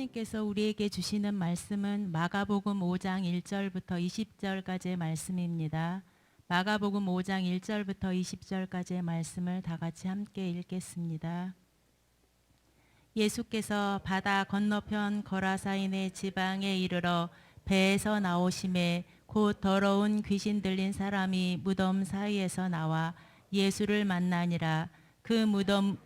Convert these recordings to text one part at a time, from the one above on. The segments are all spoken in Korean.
하나님께서 우리에게 주시는 말씀은 마가복음 5장 1절부터 20절까지의 말씀입니다. 마가복음 5장 1절부터 20절까지의 말씀을 다 같이 함께 읽겠습니다. 예수께서 바다 건너편 거라사인의 지방에 이르러 배에서 나오심에 곧 더러운 귀신 들린 사람이 무덤 사이에서 나와 예수를 만나니라. 그 무덤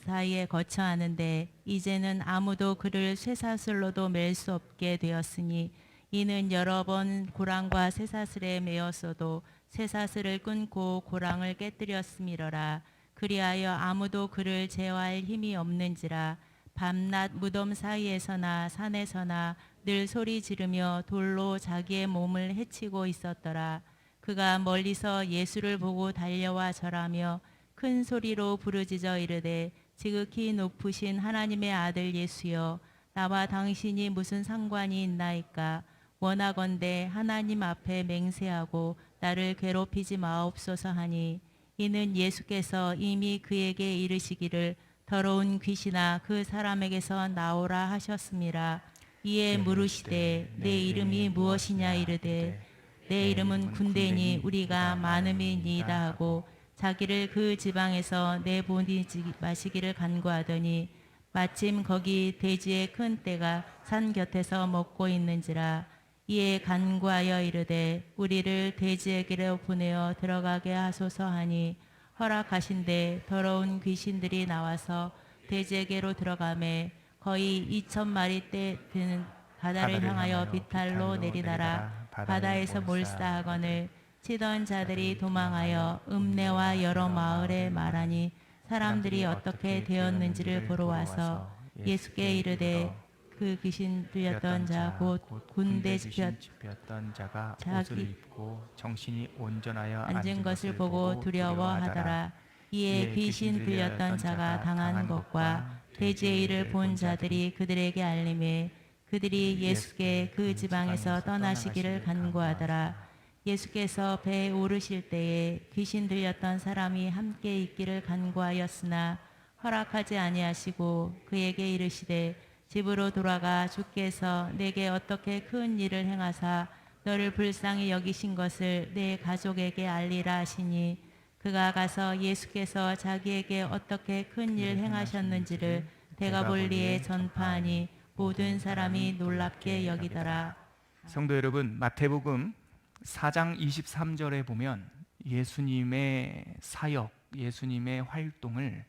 사이에 거처하는데 이제는 아무도 그를 쇠사슬로도 맬 수 없게 되었으니 이는 여러 번 고랑과 쇠사슬에 매었어도 쇠사슬을 끊고 고랑을 깨뜨렸음이러라. 그리하여 아무도 그를 제어할 힘이 없는지라. 밤낮 무덤 사이에서나 산에서나 늘 소리 지르며 돌로 자기의 몸을 해치고 있었더라. 그가 멀리서 예수를 보고 달려와 절하며 큰 소리로 부르짖어 이르되 지극히 높으신 하나님의 아들 예수여, 나와 당신이 무슨 상관이 있나이까? 원하건대 하나님 앞에 맹세하고 나를 괴롭히지 마옵소서 하니, 이는 예수께서 이미 그에게 이르시기를 더러운 귀신아 그 사람에게서 나오라 하셨음이라. 이에 물으시되 내 이름이 무엇이냐 이르되 내 이름은 군대니 우리가 많음이니이다 하고 자기를 그 지방에서 내보내지 마시기를 간구하더니 마침 거기 돼지의 큰 떼가 산 곁에서 먹고 있는지라. 이에 간구하여 이르되 우리를 돼지에게로 보내어 들어가게 하소서 하니 허락하신대 더러운 귀신들이 나와서 돼지에게로 들어가매 거의 2,000마리 떼 되는 바다를 향하여 비탈로 내리다라. 바다에서 몰사하거늘 치던 자들이 도망하여 읍내와 여러 마을에 말하니 사람들이 어떻게 되었는지를 보러 와서 예수께 이르되 그 귀신 들렸던 자 곧 군대 집혔던 자가 옷을 입고 정신이 온전하여 앉은 것을 보고 두려워하더라. 이에 귀신 들렸던 자가 당한 것과 돼지의 일을 본 자들이 그들에게 알림해 그들이 예수께 그 지방에서 떠나시기를 간구하더라. 예수께서 배에 오르실 때에 귀신 들렸던 사람이 함께 있기를 간구하였으나 허락하지 아니하시고 그에게 이르시되 집으로 돌아가 주께서 내게 어떻게 큰 일을 행하사 너를 불쌍히 여기신 것을 내 가족에게 알리라 하시니 그가 가서 예수께서 자기에게 어떻게 큰 일 행하셨는지를 데가볼리에 전파하니 모든 사람이 놀랍게 여기더라. 성도 여러분, 마태복음 4장 23절에 보면 예수님의 사역, 예수님의 활동을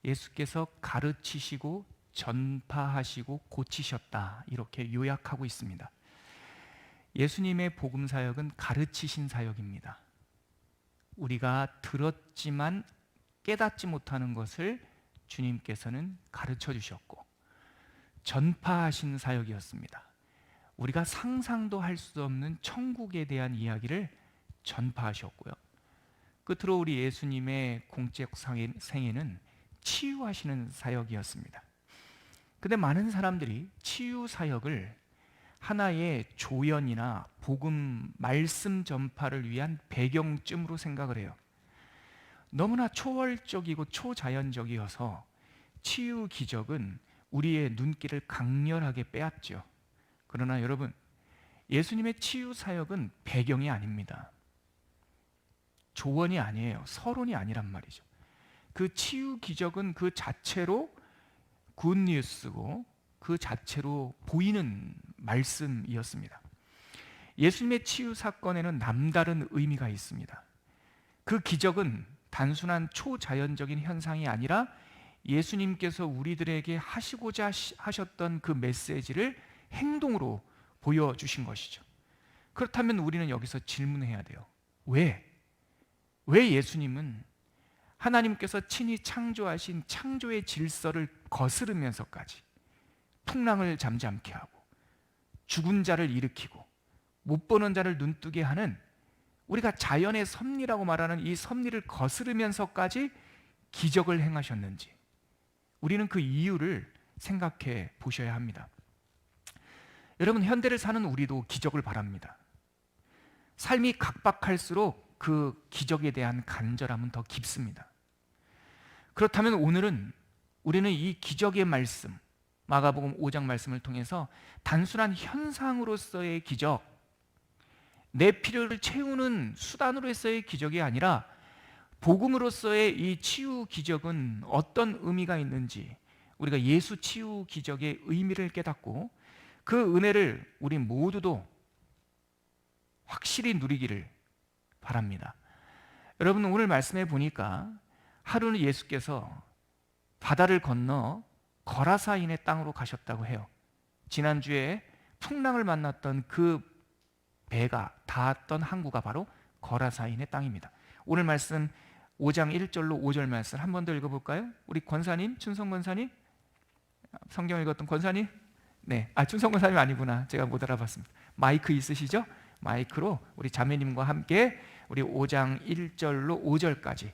예수께서 가르치시고 전파하시고 고치셨다, 이렇게 요약하고 있습니다. 예수님의 복음 사역은 가르치신 사역입니다. 우리가 들었지만 깨닫지 못하는 것을 주님께서는 가르쳐 주셨고 전파하신 사역이었습니다. 우리가 상상도 할 수 없는 천국에 대한 이야기를 전파하셨고요. 끝으로 우리 예수님의 공적 생애는 치유하시는 사역이었습니다. 근데 많은 사람들이 치유 사역을 하나의 조연이나 복음 말씀 전파를 위한 배경쯤으로 생각을 해요. 너무나 초월적이고 초자연적이어서 치유 기적은 우리의 눈길을 강렬하게 빼앗죠. 그러나 여러분, 예수님의 치유 사역은 배경이 아닙니다. 조언이 아니에요. 서론이 아니란 말이죠. 그 치유 기적은 그 자체로 굿뉴스고 그 자체로 보이는 말씀이었습니다. 예수님의 치유 사건에는 남다른 의미가 있습니다. 그 기적은 단순한 초자연적인 현상이 아니라 예수님께서 우리들에게 하시고자 하셨던 그 메시지를 행동으로 보여주신 것이죠. 그렇다면 우리는 여기서 질문해야 돼요. 왜 예수님은 하나님께서 친히 창조하신 창조의 질서를 거스르면서까지 풍랑을 잠잠케 하고 죽은 자를 일으키고 못 보는 자를 눈뜨게 하는, 우리가 자연의 섭리라고 말하는 이 섭리를 거스르면서까지 기적을 행하셨는지, 우리는 그 이유를 생각해 보셔야 합니다. 여러분, 현대를 사는 우리도 기적을 바랍니다. 삶이 각박할수록 그 기적에 대한 간절함은 더 깊습니다. 그렇다면 오늘은 우리는 이 기적의 말씀, 마가복음 5장 말씀을 통해서 단순한 현상으로서의 기적, 내 필요를 채우는 수단으로서의 기적이 아니라 복음으로서의 이 치유 기적은 어떤 의미가 있는지, 우리가 예수 치유 기적의 의미를 깨닫고 그 은혜를 우리 모두도 확실히 누리기를 바랍니다. 여러분, 오늘 말씀해 보니까 하루는 예수께서 바다를 건너 거라사인의 땅으로 가셨다고 해요. 지난주에 풍랑을 만났던 그 배가 닿았던 항구가 바로 거라사인의 땅입니다. 오늘 말씀 5장 1절로 5절 말씀 한 번 더 읽어볼까요? 우리 권사님, 춘성 권사님, 성경 읽었던 권사님, 네, 춘성 권사님 아니구나, 제가 못 알아봤습니다. 마이크 있으시죠? 마이크로 우리 자매님과 함께 우리 5장 1절로 5절까지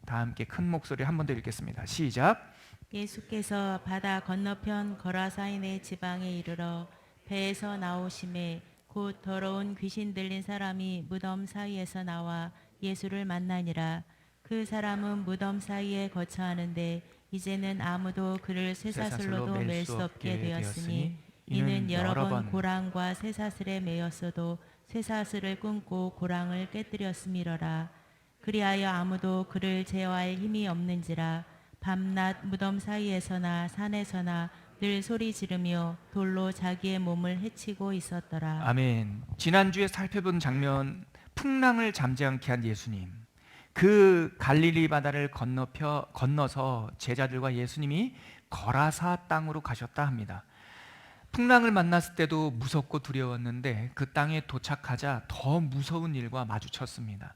다 함께 큰 목소리 한 번 더 읽겠습니다. 시작. 예수께서 바다 건너편 거라사인의 지방에 이르러 배에서 나오심에 곧 더러운 귀신 들린 사람이 무덤 사이에서 나와 예수를 만나니라. 그 사람은 무덤 사이에 거처하는데 이제는 아무도 그를 쇠사슬로도 맬 수 없게 되었으니 이는 여러 번 고랑과 쇠사슬에 매였어도 쇠사슬을 끊고 고랑을 깨뜨렸음이러라. 그리하여 아무도 그를 제어할 힘이 없는지라. 밤낮 무덤 사이에서나 산에서나 늘 소리 지르며 돌로 자기의 몸을 해치고 있었더라. 아멘. 지난주에 살펴본 장면, 풍랑을 잠지 않게 한 예수님, 그 갈릴리 바다를 건너서 제자들과 예수님이 거라사 땅으로 가셨다 합니다. 풍랑을 만났을 때도 무섭고 두려웠는데 그 땅에 도착하자 더 무서운 일과 마주쳤습니다.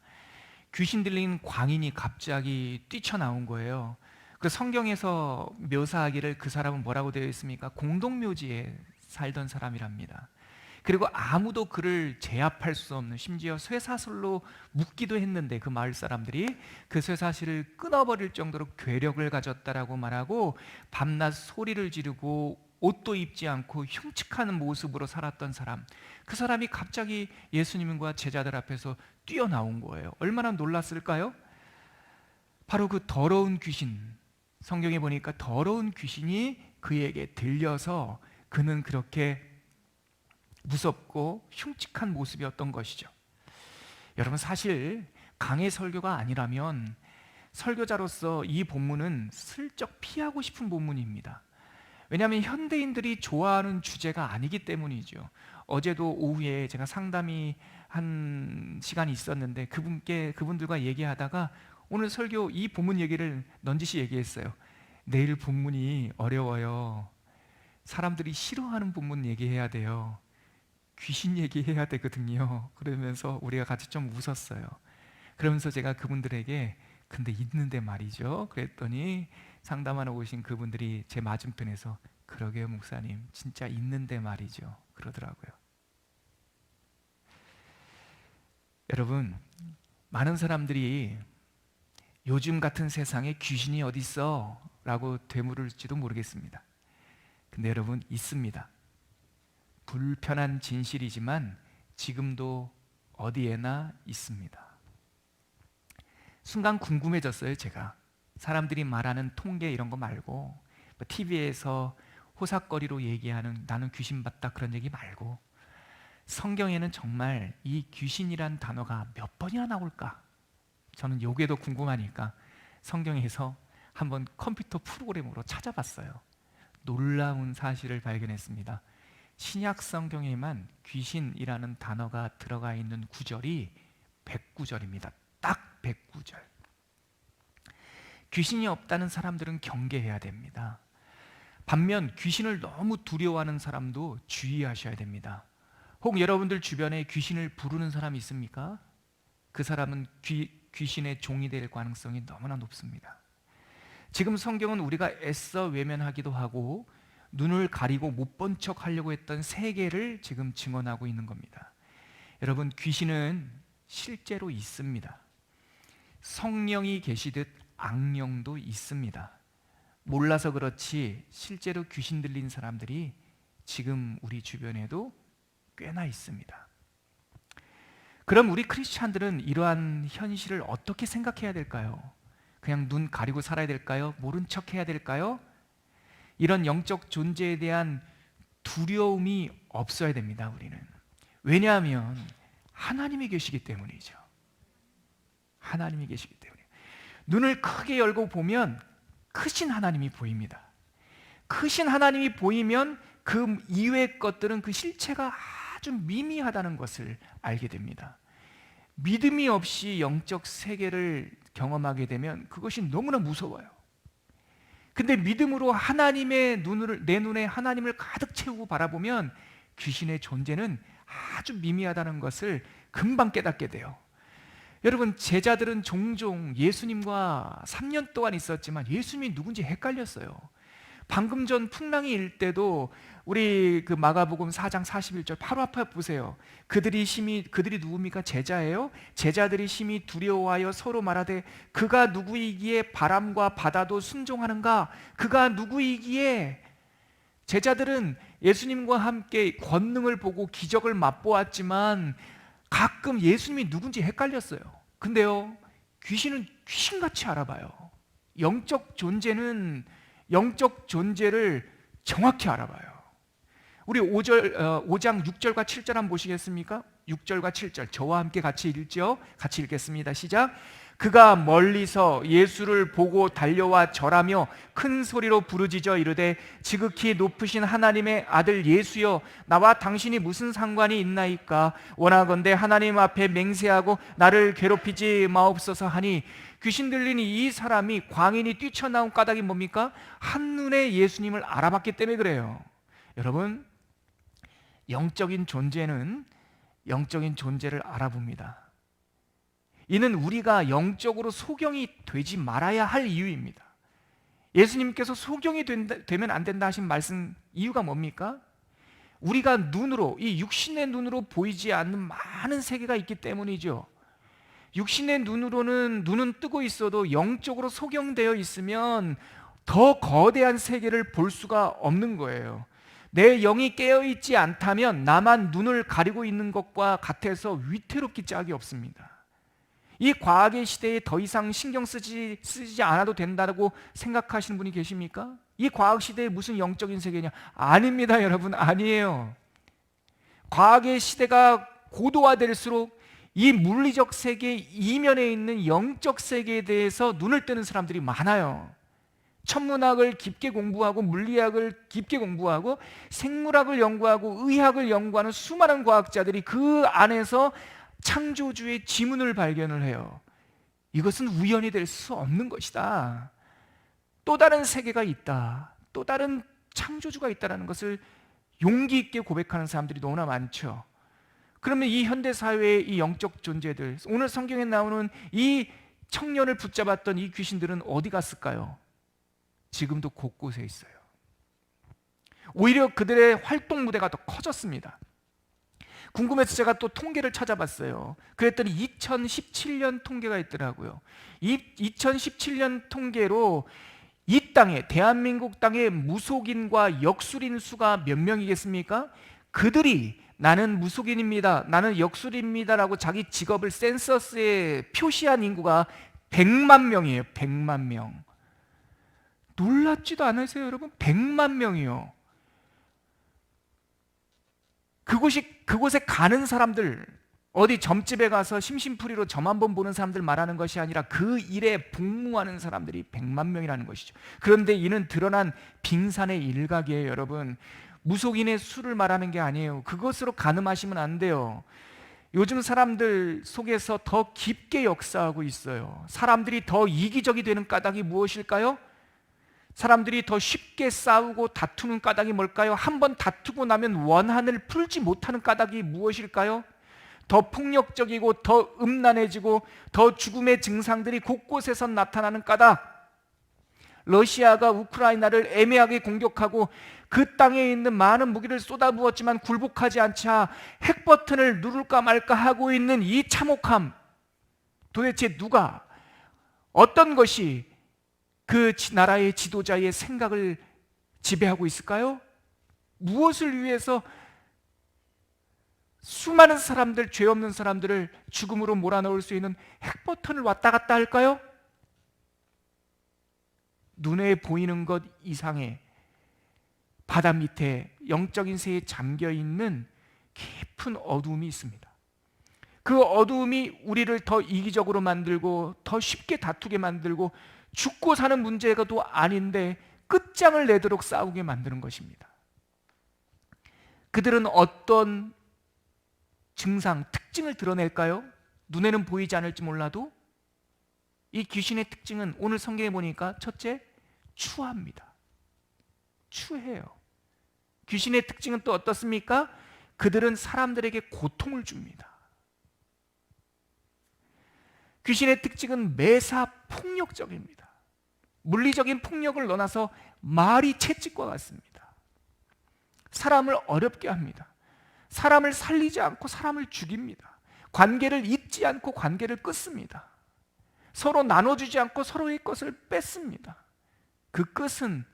귀신 들린 광인이 갑자기 뛰쳐나온 거예요. 그 성경에서 묘사하기를 그 사람은 뭐라고 되어 있습니까? 공동묘지에 살던 사람이랍니다. 그리고 아무도 그를 제압할 수 없는, 심지어 쇠사슬로 묶기도 했는데 그 마을 사람들이 그 쇠사슬을 끊어버릴 정도로 괴력을 가졌다라고 말하고 밤낮 소리를 지르고 옷도 입지 않고 흉측한 모습으로 살았던 사람, 그 사람이 갑자기 예수님과 제자들 앞에서 뛰어나온 거예요. 얼마나 놀랐을까요? 바로 그 더러운 귀신, 성경에 보니까 더러운 귀신이 그에게 들려서 그는 그렇게 무섭고 흉측한 모습이었던 것이죠. 여러분, 사실 강의 설교가 아니라면 설교자로서 이 본문은 슬쩍 피하고 싶은 본문입니다. 왜냐하면 현대인들이 좋아하는 주제가 아니기 때문이죠. 어제도 오후에 제가 상담이 한 시간이 있었는데 그분들과 얘기하다가 오늘 설교 이 본문 얘기를 넌지시 얘기했어요. 내일 본문이 어려워요. 사람들이 싫어하는 본문 얘기해야 돼요. 귀신 얘기해야 되거든요. 그러면서 우리가 같이 좀 웃었어요. 그러면서 제가 그분들에게 근데 있는데 말이죠, 그랬더니 상담하러 오신 그분들이 제 맞은편에서 그러게요 목사님, 진짜 있는데 말이죠, 그러더라고요. 여러분, 많은 사람들이 요즘 같은 세상에 귀신이 어디 있어? 라고 되물을지도 모르겠습니다. 근데 여러분, 있습니다. 불편한 진실이지만 지금도 어디에나 있습니다. 순간 궁금해졌어요. 제가 사람들이 말하는 통계 이런 거 말고 TV에서 호삭거리로 얘기하는 나는 귀신 봤다 그런 얘기 말고 성경에는 정말 이 귀신이란 단어가 몇 번이나 나올까? 저는 요게 더 궁금하니까 성경에서 한번 컴퓨터 프로그램으로 찾아봤어요. 놀라운 사실을 발견했습니다. 신약 성경에만 귀신이라는 단어가 들어가 있는 구절이 109절입니다. 딱 109절. 귀신이 없다는 사람들은 경계해야 됩니다. 반면 귀신을 너무 두려워하는 사람도 주의하셔야 됩니다. 혹 여러분들 주변에 귀신을 부르는 사람이 있습니까? 그 사람은 귀신의 종이 될 가능성이 너무나 높습니다. 지금 성경은 우리가 애써 외면하기도 하고 눈을 가리고 못 본 척 하려고 했던 세계를 지금 증언하고 있는 겁니다. 여러분, 귀신은 실제로 있습니다. 성령이 계시듯 악령도 있습니다. 몰라서 그렇지 실제로 귀신 들린 사람들이 지금 우리 주변에도 꽤나 있습니다. 그럼 우리 크리스찬들은 이러한 현실을 어떻게 생각해야 될까요? 그냥 눈 가리고 살아야 될까요? 모른 척 해야 될까요? 이런 영적 존재에 대한 두려움이 없어야 됩니다. 우리는. 왜냐하면 하나님이 계시기 때문이죠. 하나님이 계시기 때문에. 눈을 크게 열고 보면 크신 하나님이 보입니다. 크신 하나님이 보이면 그 이외의 것들은 그 실체가 아주 미미하다는 것을 알게 됩니다. 믿음이 없이 영적 세계를 경험하게 되면 그것이 너무나 무서워요. 근데 믿음으로 하나님의 내 눈에 하나님을 가득 채우고 바라보면 귀신의 존재는 아주 미미하다는 것을 금방 깨닫게 돼요. 여러분, 제자들은 종종 예수님과 3년 동안 있었지만 예수님이 누군지 헷갈렸어요. 방금 전 풍랑이 일 때도 우리 그 마가복음 4장 41절 바로 앞에 보세요. 그들이 누굽니까? 제자예요. 제자들이 심히 두려워하여 서로 말하되 그가 누구이기에 바람과 바다도 순종하는가? 그가 누구이기에? 제자들은 예수님과 함께 권능을 보고 기적을 맛보았지만 가끔 예수님이 누군지 헷갈렸어요. 근데요, 귀신은 귀신같이 알아봐요. 영적 존재는 영적 존재를 정확히 알아봐요. 우리 5장 6절과 7절 한번 보시겠습니까? 6절과 7절 저와 함께 같이 읽죠. 같이 읽겠습니다. 시작. 그가 멀리서 예수를 보고 달려와 절하며 큰 소리로 부르짖어 이르되 지극히 높으신 하나님의 아들 예수여, 나와 당신이 무슨 상관이 있나이까? 원하건대 하나님 앞에 맹세하고 나를 괴롭히지 마옵소서 하니, 귀신 들린 이 사람이 광인이 뛰쳐나온 까닭이 뭡니까? 한눈에 예수님을 알아봤기 때문에 그래요. 여러분, 영적인 존재는 영적인 존재를 알아봅니다. 이는 우리가 영적으로 소경이 되지 말아야 할 이유입니다. 예수님께서 소경이 되면 안 된다 하신 말씀 이유가 뭡니까? 우리가 눈으로, 이 육신의 눈으로 보이지 않는 많은 세계가 있기 때문이죠. 육신의 눈으로는 눈은 뜨고 있어도 영적으로 소경되어 있으면 더 거대한 세계를 볼 수가 없는 거예요. 내 영이 깨어있지 않다면 나만 눈을 가리고 있는 것과 같아서 위태롭기 짝이 없습니다. 이 과학의 시대에 더 이상 신경 쓰지 않아도 된다고 생각하시는 분이 계십니까? 이 과학 시대에 무슨 영적인 세계냐? 아닙니다, 여러분. 아니에요. 과학의 시대가 고도화될수록 이 물리적 세계 이면에 있는 영적 세계에 대해서 눈을 뜨는 사람들이 많아요. 천문학을 깊게 공부하고 물리학을 깊게 공부하고 생물학을 연구하고 의학을 연구하는 수많은 과학자들이 그 안에서 창조주의 지문을 발견을 해요. 이것은 우연이 될 수 없는 것이다. 또 다른 세계가 있다. 또 다른 창조주가 있다는 것을 용기 있게 고백하는 사람들이 너무나 많죠. 그러면 이 현대사회의 이 영적 존재들, 오늘 성경에 나오는 이 청년을 붙잡았던 이 귀신들은 어디 갔을까요? 지금도 곳곳에 있어요. 오히려 그들의 활동 무대가 더 커졌습니다. 궁금해서 제가 또 통계를 찾아봤어요. 그랬더니 2017년 통계가 있더라고요. 이 2017년 통계로 이 땅에, 대한민국 땅에 무속인과 역술인 수가 몇 명이겠습니까? 그들이 나는 무속인입니다, 나는 역술입니다 라고 자기 직업을 센서스에 표시한 인구가 100만 명이에요. 100만 명. 놀랍지도 않으세요, 여러분? 100만 명이요. 그곳에 가는 사람들, 어디 점집에 가서 심심풀이로 점 한번 보는 사람들 말하는 것이 아니라 그 일에 복무하는 사람들이 100만 명이라는 것이죠. 그런데 이는 드러난 빙산의 일각이에요, 여러분. 무속인의 수를 말하는 게 아니에요. 그것으로 가늠하시면 안 돼요. 요즘 사람들 속에서 더 깊게 역사하고 있어요. 사람들이 더 이기적이 되는 까닭이 무엇일까요? 사람들이 더 쉽게 싸우고 다투는 까닭이 뭘까요? 한번 다투고 나면 원한을 풀지 못하는 까닭이 무엇일까요? 더 폭력적이고 더 음란해지고 더 죽음의 증상들이 곳곳에서 나타나는 까닭. 러시아가 우크라이나를 애매하게 공격하고 그 땅에 있는 많은 무기를 쏟아부었지만 굴복하지 않자 핵 버튼을 누를까 말까 하고 있는 이 참혹함. 도대체 누가, 어떤 것이 그 나라의 지도자의 생각을 지배하고 있을까요? 무엇을 위해서 수많은 사람들, 죄 없는 사람들을 죽음으로 몰아넣을 수 있는 핵버튼을 왔다 갔다 할까요? 눈에 보이는 것 이상의 바다 밑에 영적인 세계에 잠겨있는 깊은 어두움이 있습니다. 그 어두움이 우리를 더 이기적으로 만들고 더 쉽게 다투게 만들고 죽고 사는 문제가 또 아닌데 끝장을 내도록 싸우게 만드는 것입니다. 그들은 어떤 증상, 특징을 드러낼까요? 눈에는 보이지 않을지 몰라도 이 귀신의 특징은 오늘 성경에 보니까 첫째, 추합니다. 추해요. 귀신의 특징은 또 어떻습니까? 그들은 사람들에게 고통을 줍니다. 귀신의 특징은 매사 폭력적입니다. 물리적인 폭력을 넘어서 말이 채찍과 같습니다. 사람을 어렵게 합니다. 사람을 살리지 않고 사람을 죽입니다. 관계를 잇지 않고 관계를 끊습니다. 서로 나눠주지 않고 서로의 것을 뺏습니다. 그 끝은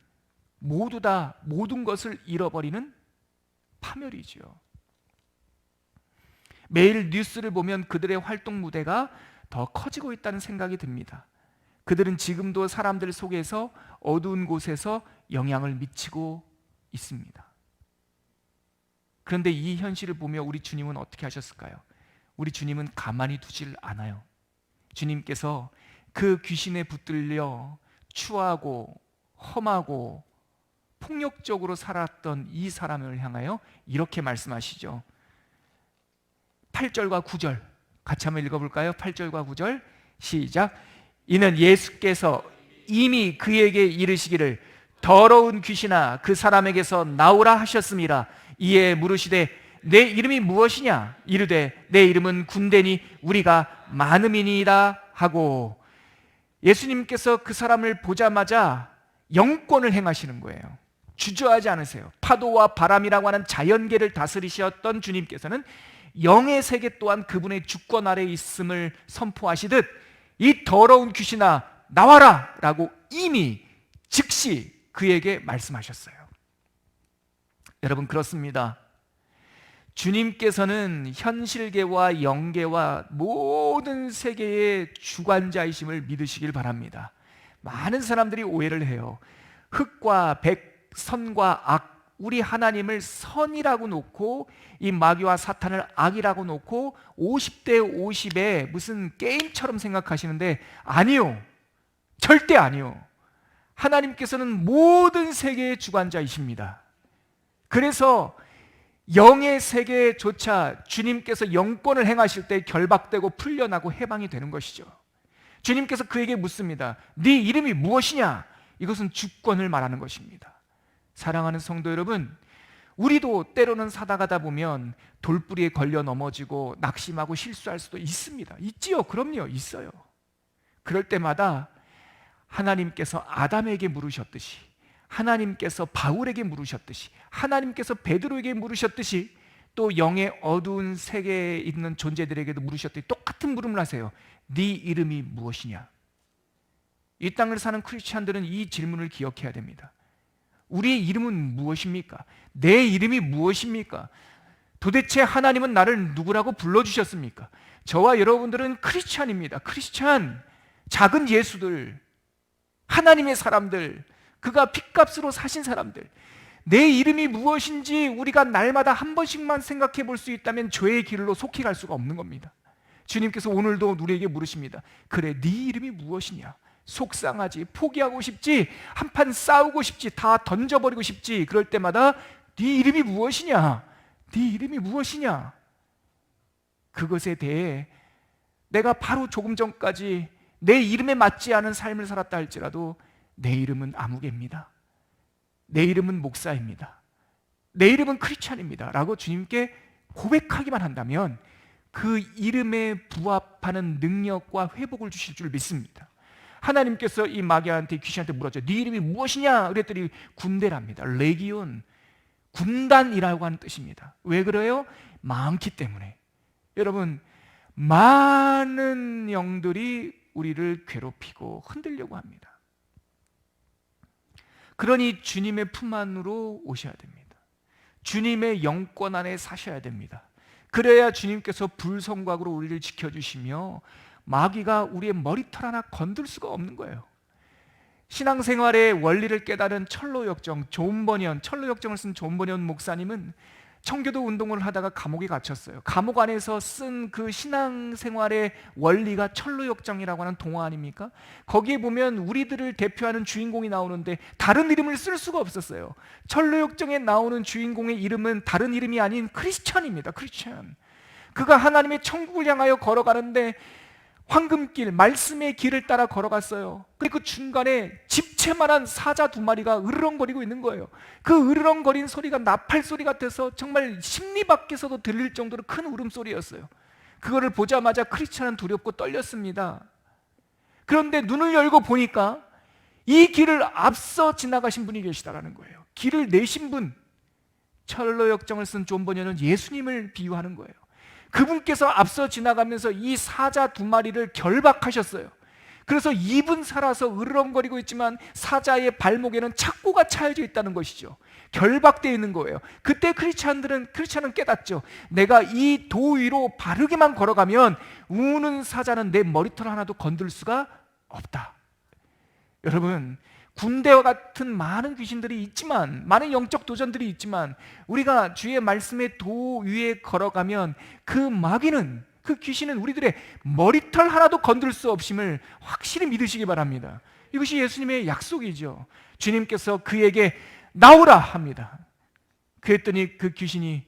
모두 다 모든 것을 잃어버리는 파멸이지요. 매일 뉴스를 보면 그들의 활동 무대가 더 커지고 있다는 생각이 듭니다. 그들은 지금도 사람들 속에서 어두운 곳에서 영향을 미치고 있습니다. 그런데 이 현실을 보며 우리 주님은 어떻게 하셨을까요? 우리 주님은 가만히 두질 않아요. 주님께서 그 귀신에 붙들려 추하고 험하고 폭력적으로 살았던 이 사람을 향하여 이렇게 말씀하시죠. 8절과 9절 같이 한번 읽어볼까요? 8절과 9절 시작. 이는 예수께서 이미 그에게 이르시기를 더러운 귀신아 그 사람에게서 나오라 하셨음이라. 이에 물으시되 내 이름이 무엇이냐? 이르되 내 이름은 군대니 우리가 많음이니이다 하고, 예수님께서 그 사람을 보자마자 영권을 행하시는 거예요. 주저하지 않으세요. 파도와 바람이라고 하는 자연계를 다스리셨던 주님께서는 영의 세계 또한 그분의 주권 아래에 있음을 선포하시듯 이 더러운 귀신아 나와라 라고 이미 즉시 그에게 말씀하셨어요. 여러분, 그렇습니다. 주님께서는 현실계와 영계와 모든 세계의 주관자이심을 믿으시길 바랍니다. 많은 사람들이 오해를 해요. 흑과 백, 선과 악, 우리 하나님을 선이라고 놓고 이 마귀와 사탄을 악이라고 놓고 50대 50에 무슨 게임처럼 생각하시는데 아니요. 절대 아니요. 하나님께서는 모든 세계의 주관자이십니다. 그래서 영의 세계조차 주님께서 영권을 행하실 때 결박되고 풀려나고 해방이 되는 것이죠. 주님께서 그에게 묻습니다. 네 이름이 무엇이냐? 이것은 주권을 말하는 것입니다. 사랑하는 성도 여러분, 우리도 때로는 사다가다 보면 돌뿌리에 걸려 넘어지고 낙심하고 실수할 수도 있습니다. 있지요? 그럼요, 있어요. 그럴 때마다 하나님께서 아담에게 물으셨듯이, 하나님께서 바울에게 물으셨듯이, 하나님께서 베드로에게 물으셨듯이 또 영의 어두운 세계에 있는 존재들에게도 물으셨듯이 똑같은 물음을 하세요. 네 이름이 무엇이냐? 이 땅을 사는 크리스찬들은 이 질문을 기억해야 됩니다. 우리의 이름은 무엇입니까? 내 이름이 무엇입니까? 도대체 하나님은 나를 누구라고 불러주셨습니까? 저와 여러분들은 크리스찬입니다. 크리스찬, 작은 예수들, 하나님의 사람들, 그가 핏값으로 사신 사람들, 내 이름이 무엇인지 우리가 날마다 한 번씩만 생각해 볼 수 있다면 죄의 길로 속히 갈 수가 없는 겁니다. 주님께서 오늘도 우리에게 물으십니다. 그래, 네 이름이 무엇이냐? 속상하지, 포기하고 싶지, 한판 싸우고 싶지, 다 던져버리고 싶지. 그럴 때마다 네 이름이 무엇이냐? 네 이름이 무엇이냐? 그것에 대해 내가 바로 조금 전까지 내 이름에 맞지 않은 삶을 살았다 할지라도 내 이름은 아무개입니다. 내 이름은 목사입니다. 내 이름은 크리스찬입니다 라고 주님께 고백하기만 한다면 그 이름에 부합하는 능력과 회복을 주실 줄 믿습니다. 하나님께서 이 마귀한테, 귀신한테 물었죠. 네 이름이 무엇이냐? 그랬더니 군대랍니다. 레기온, 군단이라고 하는 뜻입니다. 왜 그래요? 많기 때문에. 여러분, 많은 영들이 우리를 괴롭히고 흔들려고 합니다. 그러니 주님의 품 안으로 오셔야 됩니다. 주님의 영권 안에 사셔야 됩니다. 그래야 주님께서 불성곽으로 우리를 지켜주시며 마귀가 우리의 머리털 하나 건들 수가 없는 거예요. 신앙생활의 원리를 깨달은 철로역정, 존 버니언, 철로역정을 쓴 존 버니언 목사님은 청교도 운동을 하다가 감옥에 갇혔어요. 감옥 안에서 쓴 그 신앙생활의 원리가 철로역정이라고 하는 동화 아닙니까? 거기에 보면 우리들을 대표하는 주인공이 나오는데 다른 이름을 쓸 수가 없었어요. 철로역정에 나오는 주인공의 이름은 다른 이름이 아닌 크리스천입니다. 크리스천. 그가 하나님의 천국을 향하여 걸어가는데 황금길, 말씀의 길을 따라 걸어갔어요. 근데 그 중간에 집채만한 사자 2마리가 으르렁거리고 있는 거예요. 그 으르렁거린 소리가 나팔 소리 같아서 정말 심리 밖에서도 들릴 정도로 큰 울음소리였어요. 그거를 보자마자 크리스찬은 두렵고 떨렸습니다. 그런데 눈을 열고 보니까 이 길을 앞서 지나가신 분이 계시다라는 거예요. 길을 내신 분, 철로역정을 쓴 존 버니언은 예수님을 비유하는 거예요. 그분께서 앞서 지나가면서 이 사자 2마리를 결박하셨어요. 그래서 입은 살아서 으르렁거리고 있지만 사자의 발목에는 착고가 차여져 있다는 것이죠. 결박되어 있는 거예요. 그때 크리스찬은 깨닫죠. 내가 이 도 위로 바르게만 걸어가면 우는 사자는 내 머리털 하나도 건들 수가 없다. 여러분, 군대와 같은 많은 귀신들이 있지만, 많은 영적 도전들이 있지만, 우리가 주의 말씀의 도 위에 걸어가면 그 마귀는, 그 귀신은 우리들의 머리털 하나도 건들 수 없음을 확실히 믿으시기 바랍니다. 이것이 예수님의 약속이죠. 주님께서 그에게 나오라 합니다. 그랬더니 그 귀신이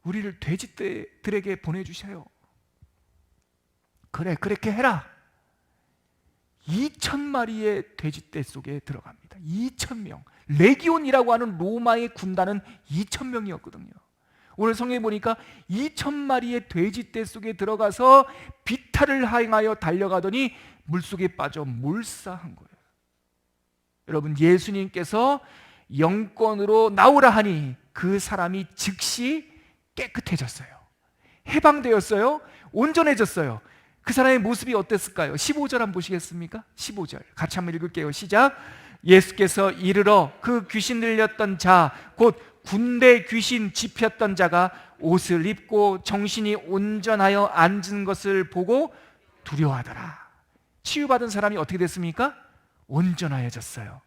우리를 돼지들에게 보내주세요. 그래, 그렇게 해라. 2,000마리의 돼지떼 속에 들어갑니다. 2,000명. 레기온이라고 하는 로마의 군단은 2,000명이었거든요. 오늘 성경에 보니까 2,000마리의 돼지떼 속에 들어가서 비탈을 향하여 달려가더니 물속에 빠져 몰사한 거예요. 여러분, 예수님께서 영권으로 나오라 하니 그 사람이 즉시 깨끗해졌어요. 해방되었어요. 온전해졌어요. 그 사람의 모습이 어땠을까요? 15절 한번 보시겠습니까? 15절 같이 한번 읽을게요. 시작. 예수께서 이르러 그 귀신 들렸던 자, 곧 군대 귀신 집혔던 자가 옷을 입고 정신이 온전하여 앉은 것을 보고 두려워하더라. 치유받은 사람이 어떻게 됐습니까? 온전하여졌어요.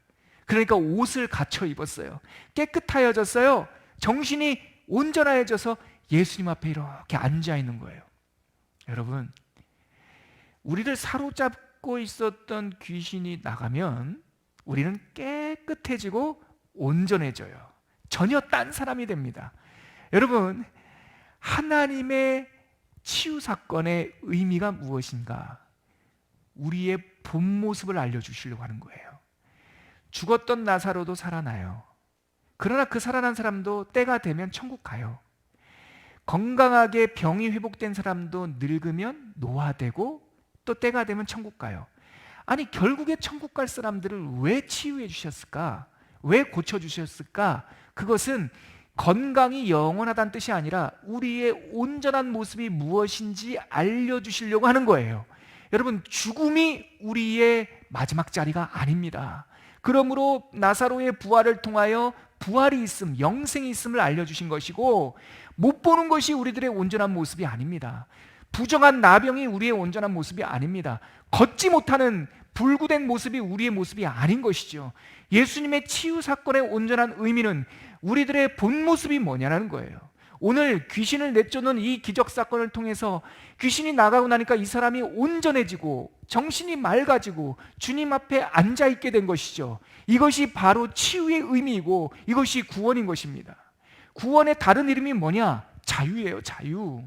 그러니까 옷을 갖춰 입었어요. 깨끗하여졌어요. 정신이 온전하여져서 예수님 앞에 이렇게 앉아 있는 거예요. 여러분, 우리를 사로잡고 있었던 귀신이 나가면 우리는 깨끗해지고 온전해져요. 전혀 딴 사람이 됩니다. 여러분, 하나님의 치유 사건의 의미가 무엇인가? 우리의 본 모습을 알려주시려고 하는 거예요. 죽었던 나사로도 살아나요. 그러나 그 살아난 사람도 때가 되면 천국 가요. 건강하게 병이 회복된 사람도 늙으면 노화되고 또 때가 되면 천국 가요. 아니, 결국에 천국 갈 사람들을 왜 치유해 주셨을까? 왜 고쳐 주셨을까? 그것은 건강이 영원하다는 뜻이 아니라 우리의 온전한 모습이 무엇인지 알려주시려고 하는 거예요. 여러분, 죽음이 우리의 마지막 자리가 아닙니다. 그러므로 나사로의 부활을 통하여 부활이 있음, 영생이 있음을 알려주신 것이고, 못 보는 것이 우리들의 온전한 모습이 아닙니다. 부정한 나병이 우리의 온전한 모습이 아닙니다. 걷지 못하는 불구된 모습이 우리의 모습이 아닌 것이죠. 예수님의 치유 사건의 온전한 의미는 우리들의 본 모습이 뭐냐는 거예요. 오늘 귀신을 내쫓는 이 기적 사건을 통해서 귀신이 나가고 나니까 이 사람이 온전해지고 정신이 맑아지고 주님 앞에 앉아있게 된 것이죠. 이것이 바로 치유의 의미이고 이것이 구원인 것입니다. 구원의 다른 이름이 뭐냐? 자유예요. 자유.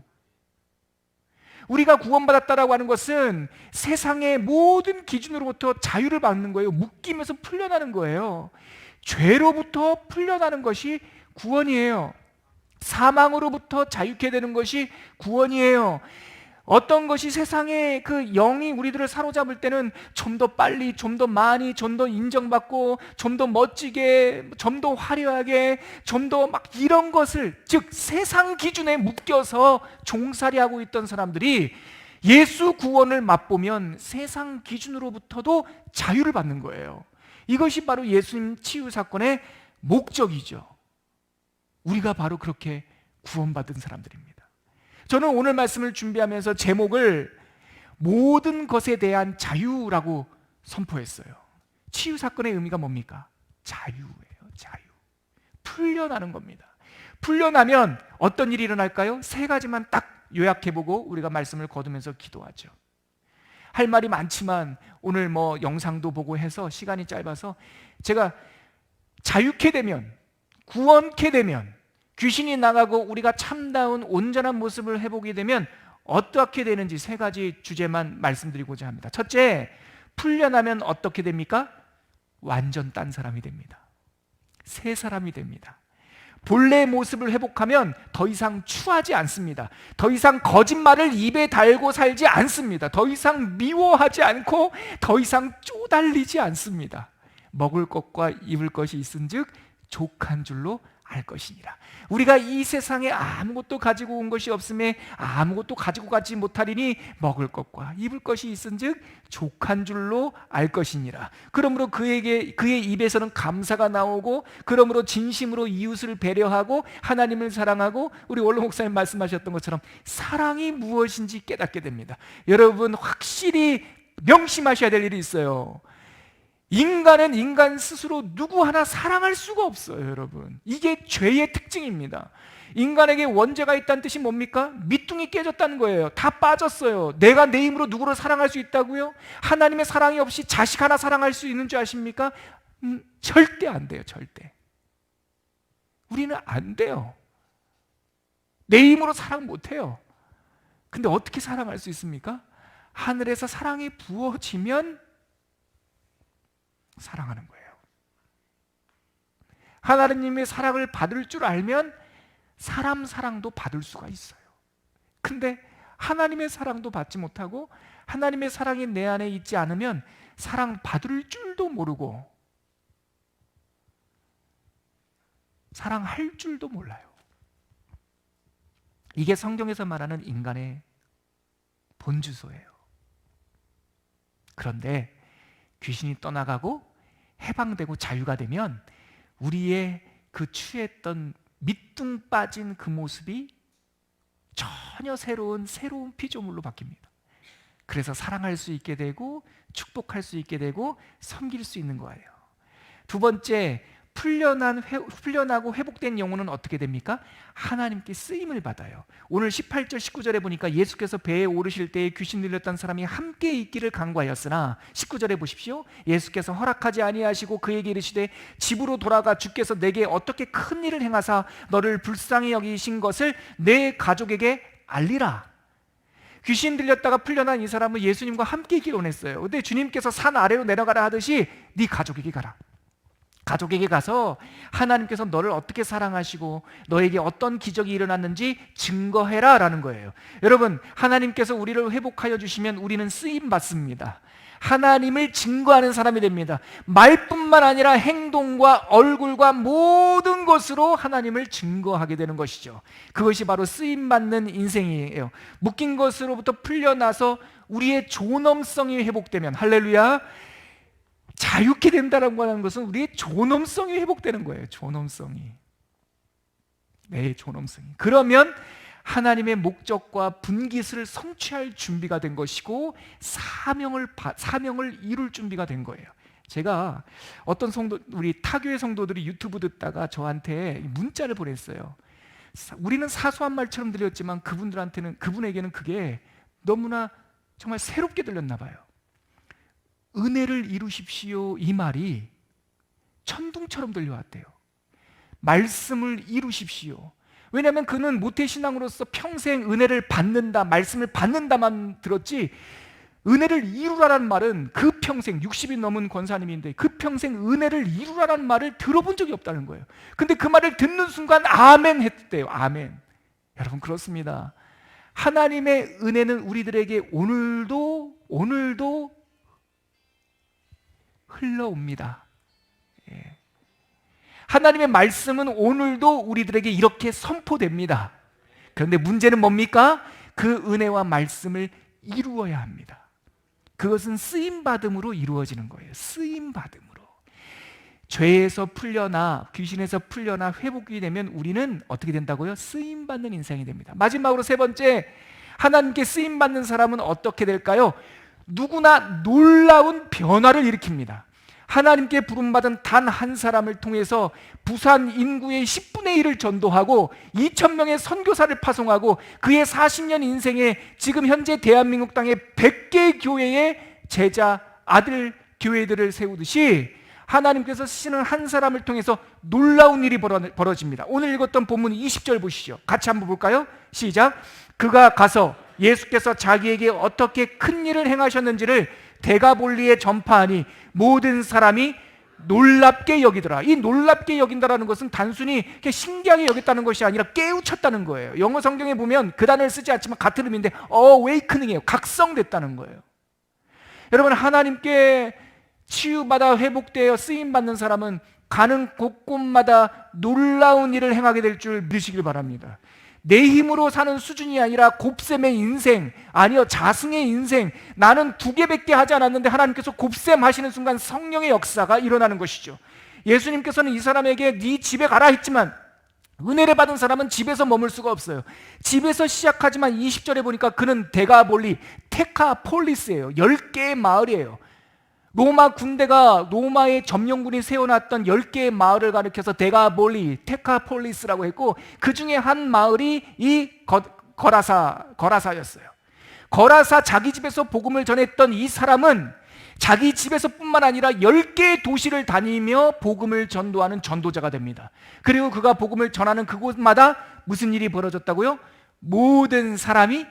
우리가 구원받았다라고 하는 것은 세상의 모든 기준으로부터 자유를 받는 거예요. 묶임에서 풀려나는 거예요. 죄로부터 풀려나는 것이 구원이에요. 사망으로부터 자유케 되는 것이 구원이에요. 어떤 것이 세상의 그 영이 우리들을 사로잡을 때는 좀 더 빨리, 좀 더 많이, 좀 더 인정받고, 좀 더 멋지게, 좀 더 화려하게, 좀 더 막 이런 것을, 즉 세상 기준에 묶여서 종살이하고 있던 사람들이 예수 구원을 맛보면 세상 기준으로부터도 자유를 받는 거예요. 이것이 바로 예수님 치유 사건의 목적이죠. 우리가 바로 그렇게 구원받은 사람들입니다. 저는 오늘 말씀을 준비하면서 제목을 모든 것에 대한 자유라고 선포했어요. 치유 사건의 의미가 뭡니까? 자유예요. 자유. 풀려나는 겁니다. 풀려나면 어떤 일이 일어날까요? 세 가지만 딱 요약해보고 우리가 말씀을 거두면서 기도하죠. 할 말이 많지만 오늘 뭐 영상도 보고 해서 시간이 짧아서 제가 자유케 되면, 구원케 되면, 귀신이 나가고 우리가 참다운 온전한 모습을 해보게 되면 어떻게 되는지 세 가지 주제만 말씀드리고자 합니다. 첫째, 풀려나면 어떻게 됩니까? 완전 딴 사람이 됩니다. 새 사람이 됩니다. 본래의 모습을 회복하면 더 이상 추하지 않습니다. 더 이상 거짓말을 입에 달고 살지 않습니다. 더 이상 미워하지 않고 더 이상 쪼달리지 않습니다. 먹을 것과 입을 것이 있은즉 족한 줄로 알 것이니라. 우리가 이 세상에 아무것도 가지고 온 것이 없음에 아무것도 가지고 가지 못하리니 먹을 것과 입을 것이 있은즉 족한 줄로 알 것이니라. 그러므로 그의 입에서는 감사가 나오고, 그러므로 진심으로 이웃을 배려하고 하나님을 사랑하고, 우리 원로 목사님 말씀하셨던 것처럼 사랑이 무엇인지 깨닫게 됩니다. 여러분, 확실히 명심하셔야 될 일이 있어요. 인간은 인간 스스로 누구 하나 사랑할 수가 없어요, 여러분. 이게 죄의 특징입니다. 인간에게 원죄가 있다는 뜻이 뭡니까? 밑둥이 깨졌다는 거예요. 다 빠졌어요. 내가 내 힘으로 누구를 사랑할 수 있다고요? 하나님의 사랑이 없이 자식 하나 사랑할 수 있는 줄 아십니까? 절대 안 돼요, 절대. 우리는 안 돼요. 내 힘으로 사랑 못 해요. 근데 어떻게 사랑할 수 있습니까? 하늘에서 사랑이 부어지면 사랑하는 거예요. 하나님의 사랑을 받을 줄 알면 사람 사랑도 받을 수가 있어요. 근데 하나님의 사랑도 받지 못하고 하나님의 사랑이 내 안에 있지 않으면 사랑 받을 줄도 모르고 사랑할 줄도 몰라요. 이게 성경에서 말하는 인간의 본주소예요. 그런데 귀신이 떠나가고 해방되고 자유가 되면 우리의 그 취했던 밑둥 빠진 그 모습이 전혀 새로운 피조물로 바뀝니다. 그래서 사랑할 수 있게 되고 축복할 수 있게 되고 섬길 수 있는 거예요. 두 번째, 풀려나고 회복된 영혼은 어떻게 됩니까? 하나님께 쓰임을 받아요. 오늘 18절 19절에 보니까 예수께서 배에 오르실 때에 귀신 들렸던 사람이 함께 있기를 간구하였으나 19절에 보십시오. 예수께서 허락하지 아니하시고 그에게 이르시되 집으로 돌아가 주께서 내게 어떻게 큰 일을 행하사 너를 불쌍히 여기신 것을 내 가족에게 알리라. 귀신 들렸다가 풀려난 이 사람은 예수님과 함께 있기를 원했어요. 근데 주님께서 산 아래로 내려가라 하듯이 네 가족에게 가라. 가족에게 가서 하나님께서 너를 어떻게 사랑하시고 너에게 어떤 기적이 일어났는지 증거해라 라는 거예요. 여러분, 하나님께서 우리를 회복하여 주시면 우리는 쓰임받습니다. 하나님을 증거하는 사람이 됩니다. 말뿐만 아니라 행동과 얼굴과 모든 것으로 하나님을 증거하게 되는 것이죠. 그것이 바로 쓰임받는 인생이에요. 묶인 것으로부터 풀려나서 우리의 존엄성이 회복되면, 할렐루야, 자유케 된다라고 하는 것은 우리의 존엄성이 회복되는 거예요. 존엄성이. 내 존엄성이. 그러면 하나님의 목적과 분깃을 성취할 준비가 된 것이고 사명을 이룰 준비가 된 거예요. 제가 어떤 우리 타교의 성도들이 유튜브 듣다가 저한테 문자를 보냈어요. 우리는 사소한 말처럼 들렸지만 그분에게는 그게 너무나 정말 새롭게 들렸나 봐요. 은혜를 이루십시오, 이 말이 천둥처럼 들려왔대요. 말씀을 이루십시오. 왜냐하면 그는 모태신앙으로서 평생 은혜를 받는다, 말씀을 받는다만 들었지, 은혜를 이루라라는 말은 그 평생 60이 넘은 권사님인데 그 평생 은혜를 이루라라는 말을 들어본 적이 없다는 거예요. 근데 그 말을 듣는 순간 아멘 했대요. 아멘. 여러분, 그렇습니다. 하나님의 은혜는 우리들에게 오늘도 흘러옵니다. 예. 하나님의 말씀은 오늘도 우리들에게 이렇게 선포됩니다. 그런데 문제는 뭡니까? 그 은혜와 말씀을 이루어야 합니다. 그것은 쓰임받음으로 이루어지는 거예요. 쓰임받음으로. 죄에서 풀려나 귀신에서 풀려나 회복이 되면 우리는 어떻게 된다고요? 쓰임받는 인생이 됩니다. 마지막으로 세 번째, 하나님께 쓰임받는 사람은 어떻게 될까요? 누구나 놀라운 변화를 일으킵니다. 하나님께 부름받은 단 한 사람을 통해서 부산 인구의 10분의 1을 전도하고 2,000명의 선교사를 파송하고 그의 40년 인생에 지금 현재 대한민국 땅에 100개의 교회의 제자 아들 교회들을 세우듯이 하나님께서 쓰시는 한 사람을 통해서 놀라운 일이 벌어집니다. 오늘 읽었던 본문 20절 보시죠. 같이 한번 볼까요? 시작. 그가 가서 예수께서 자기에게 어떻게 큰 일을 행하셨는지를 데가볼리에 전파하니 모든 사람이 놀랍게 여기더라. 이 놀랍게 여긴다라는 것은 단순히 이렇게 신기하게 여겼다는 것이 아니라 깨우쳤다는 거예요. 영어 성경에 보면 그 단어를 쓰지 않지만 같은 의미인데 awakening이에요. 각성됐다는 거예요. 여러분, 하나님께 치유받아 회복되어 쓰임받는 사람은 가는 곳곳마다 놀라운 일을 행하게 될 줄 믿으시길 바랍니다. 내 힘으로 사는 수준이 아니라 곱셈의 인생, 아니요 자승의 인생, 나는 2개밖에 하지 않았는데 하나님께서 곱셈하시는 순간 성령의 역사가 일어나는 것이죠. 예수님께서는 이 사람에게 네 집에 가라 했지만 은혜를 받은 사람은 집에서 머물 수가 없어요. 집에서 시작하지만 20절에 보니까 그는 데가볼리, 테카폴리스예요. 10개의 마을이에요. 로마 군대가 로마의 점령군이 세워놨던 10개의 마을을 가리켜서 데가볼리, 테카폴리스라고 했고 그 중에 한 마을이 이 거라사였어요. 거라사 자기 집에서 복음을 전했던 이 사람은 자기 집에서뿐만 아니라 10개의 도시를 다니며 복음을 전도하는 전도자가 됩니다. 그리고 그가 복음을 전하는 그곳마다 무슨 일이 벌어졌다고요? 모든 사람이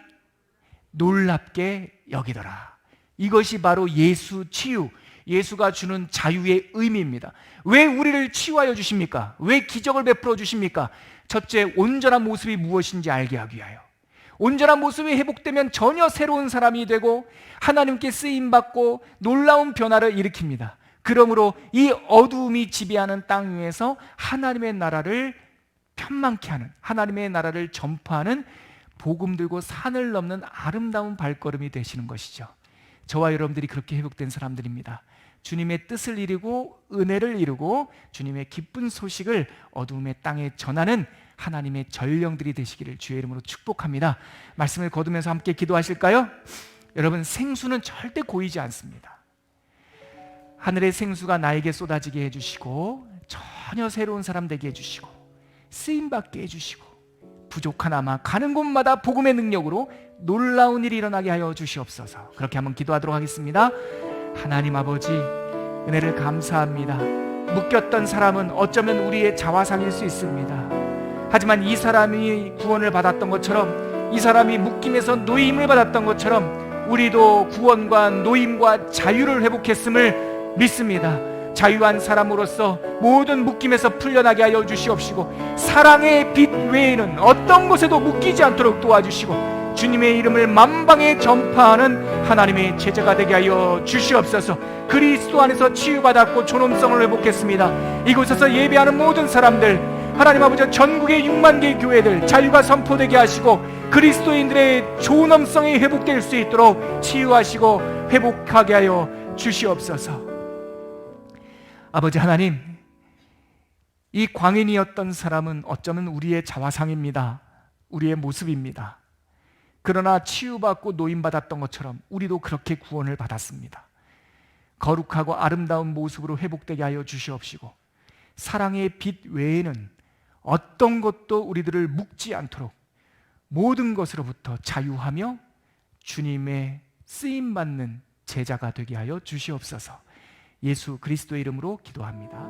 놀랍게 여기더라. 이것이 바로 예수 치유, 예수가 주는 자유의 의미입니다. 왜 우리를 치유하여 주십니까? 왜 기적을 베풀어 주십니까? 첫째, 온전한 모습이 무엇인지 알게 하기 위하여. 온전한 모습이 회복되면 전혀 새로운 사람이 되고 하나님께 쓰임받고 놀라운 변화를 일으킵니다. 그러므로 이 어두움이 지배하는 땅 위에서 하나님의 나라를 편만케 하는, 하나님의 나라를 전파하는 복음 들고 산을 넘는 아름다운 발걸음이 되시는 것이죠. 저와 여러분들이 그렇게 회복된 사람들입니다. 주님의 뜻을 이루고 은혜를 이루고 주님의 기쁜 소식을 어두움의 땅에 전하는 하나님의 전령들이 되시기를 주의 이름으로 축복합니다. 말씀을 거두면서 함께 기도하실까요? 여러분, 생수는 절대 고이지 않습니다. 하늘의 생수가 나에게 쏟아지게 해주시고 전혀 새로운 사람 되게 해주시고 쓰임받게 해주시고 부족하나마 가는 곳마다 복음의 능력으로 놀라운 일이 일어나게 하여 주시옵소서. 그렇게 한번 기도하도록 하겠습니다. 하나님 아버지, 은혜를 감사합니다. 묶였던 사람은 어쩌면 우리의 자화상일 수 있습니다. 하지만 이 사람이 구원을 받았던 것처럼, 이 사람이 묶임에서 노임을 받았던 것처럼 우리도 구원과 노임과 자유를 회복했음을 믿습니다. 자유한 사람으로서 모든 묶임에서 풀려나게 하여 주시옵시고 사랑의 빛 외에는 어떤 곳에도 묶이지 않도록 도와주시고 주님의 이름을 만방에 전파하는 하나님의 제자가 되게 하여 주시옵소서. 그리스도 안에서 치유받았고 존엄성을 회복했습니다. 이곳에서 예배하는 모든 사람들, 하나님 아버지, 전국의 6만 개의 교회들 자유가 선포되게 하시고 그리스도인들의 존엄성이 회복될 수 있도록 치유하시고 회복하게 하여 주시옵소서. 아버지 하나님, 이 광인이었던 사람은 어쩌면 우리의 자화상입니다. 우리의 모습입니다. 그러나 치유받고 노임받았던 것처럼 우리도 그렇게 구원을 받았습니다. 거룩하고 아름다운 모습으로 회복되게 하여 주시옵시고 사랑의 빛 외에는 어떤 것도 우리들을 묶지 않도록 모든 것으로부터 자유하며 주님의 쓰임받는 제자가 되게 하여 주시옵소서. 예수 그리스도의 이름으로 기도합니다.